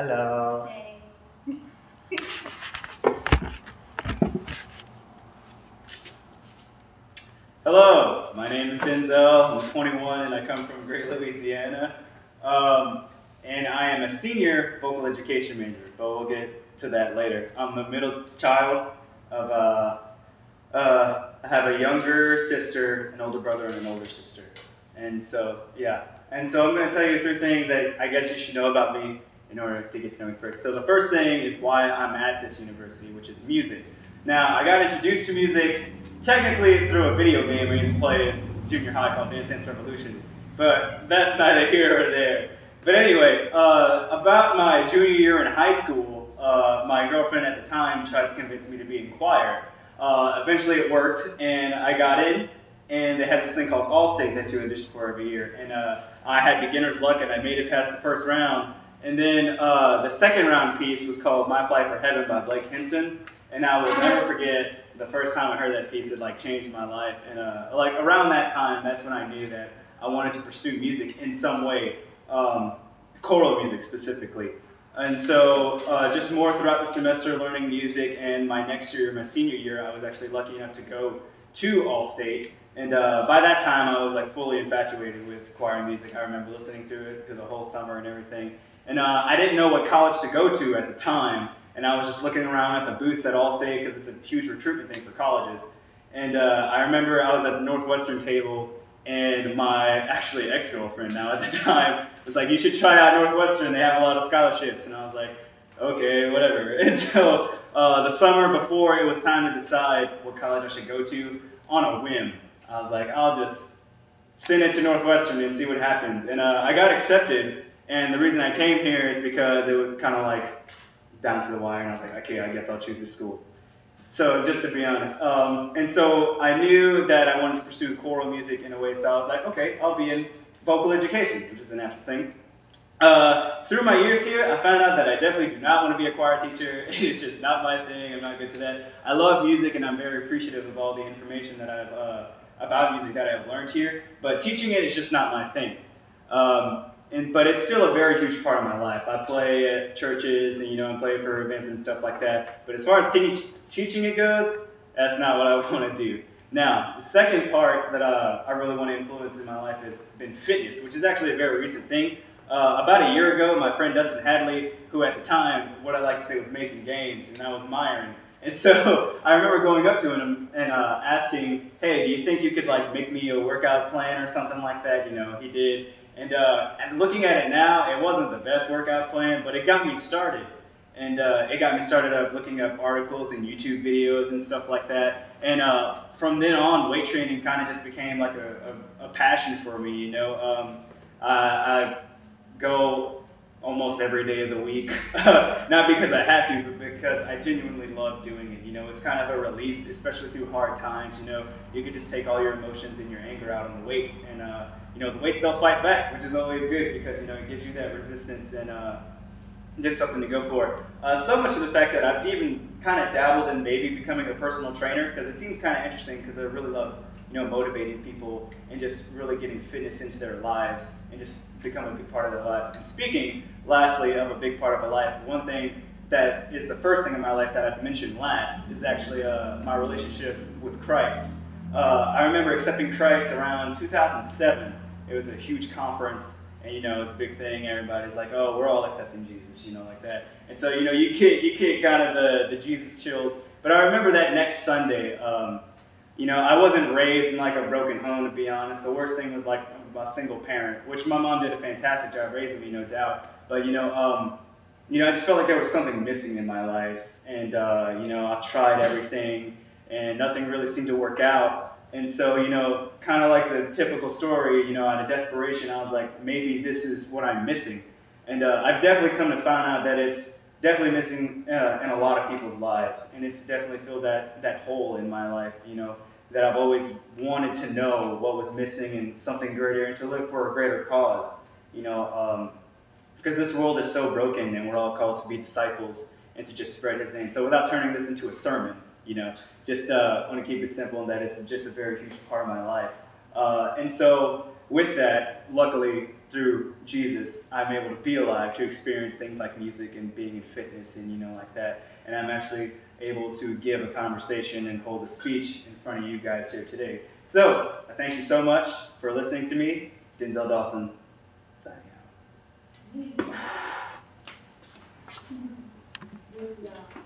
Hello. Hey. Hello, my name is Denzel. I'm 21 and I come from Great Louisiana. Um, and I am a senior vocal education major, but we'll get to that later. I'm the middle child of I have a younger sister, an older brother, and an older sister. And so, yeah. And so I'm going to tell you three things that I guess you should know about me in order to get to know me first. So the first thing is why I'm at this university, which is music. Now, I got introduced to music technically through a video game we used to play in junior high called Dance Dance Revolution, but that's neither here or there. But anyway, about my junior year in high school, my girlfriend at the time tried to convince me to be in choir. Eventually it worked, and I got in, and they had this thing called All-State that you audition for every year. And I had beginner's luck, and I made it past the first round. And then the second round piece was called My Flight for Heaven by Blake Henson. And I will never forget the first time I heard that piece. It changed my life. And like around that time, that's when I knew that I wanted to pursue music in some way, choral music specifically. And so just more throughout the semester learning music, and my next year, my senior year, I was actually lucky enough to go to All-State. And by that time, I was fully infatuated with choir music. I remember listening to it through the whole summer and everything. And I didn't know what college to go to at the time, and I was just looking around at the booths at All-State because it's a huge recruitment thing for colleges. And I remember I was at the Northwestern table, and my actually ex-girlfriend now at the time was like, "You should try out Northwestern. They have a lot of scholarships." And I was like, "Okay, whatever." And so the summer before it was time to decide what college I should go to, on a whim, I was like, "I'll just send it to Northwestern and see what happens." And I got accepted. And the reason I came here is because it was kind of down to the wire, and I was like, "Okay, I guess I'll choose this school." So just to be honest, and so I knew that I wanted to pursue choral music in a way, so I was like, okay, I'll be in vocal education, which is the natural thing. Through my years here, I found out that I definitely do not want to be a choir teacher. It's just not my thing. I'm not good to that. I love music, and I'm very appreciative of all the information that I've about music that I've learned here. But teaching it is just not my thing. But it's still a very huge part of my life. I play at churches, and I play for events and stuff like that. But as far as teaching it goes, that's not what I want to do. Now, the second part that I really want to influence in my life has been fitness, which is actually a very recent thing. About a year ago, my friend Dustin Hadley, who at the time, what I like to say was making gains, and that was Myron. And so I remember going up to him and asking, "Hey, do you think you could make me a workout plan or something like that?" He did. And looking at it now, it wasn't the best workout plan, but it got me started. And it got me started up looking up articles and YouTube videos and stuff like that. And from then on, weight training kind of just became like a passion for me. I go almost every day of the week, not because I have to, but because I genuinely love doing it. It's kind of a release, especially through hard times. You could just take all your emotions and your anger out on the weights, and the weights, they'll fight back, which is always good because it gives you that resistance and just something to go for. So much of the fact that I've even kind of dabbled in maybe becoming a personal trainer, because it seems kind of interesting, because I really love motivating people and just really getting fitness into their lives and just become a big part of their lives. And speaking lastly of a big part of a life, one thing that is the first thing in my life that I've mentioned last is actually my relationship with Christ. I remember accepting Christ around 2007. It was a huge conference, and it's a big thing. Everybody's like, "Oh, we're all accepting Jesus," like that. And so you get kind of the Jesus chills. But I remember that next Sunday. I wasn't raised in a broken home, to be honest. The worst thing was a single parent, which my mom did a fantastic job raising me, no doubt. But I just felt like there was something missing in my life, and I've tried everything, and nothing really seemed to work out. And so kind of like the typical story, out of desperation, I was like, maybe this is what I'm missing. And I've definitely come to find out that it's definitely missing in a lot of people's lives, and it's definitely filled that hole in my life, that I've always wanted to know what was missing and something greater, and to live for a greater cause, because this world is so broken, and we're all called to be disciples and to just spread His name. So without turning this into a sermon, just want to keep it simple, and that it's just a very huge part of my life. And so with that, luckily, through Jesus, I'm able to be alive, to experience things like music and being in fitness and, like that. And I'm actually able to give a conversation and hold a speech in front of you guys here today. So, I thank you so much for listening to me. Denzel Dawson, signing out.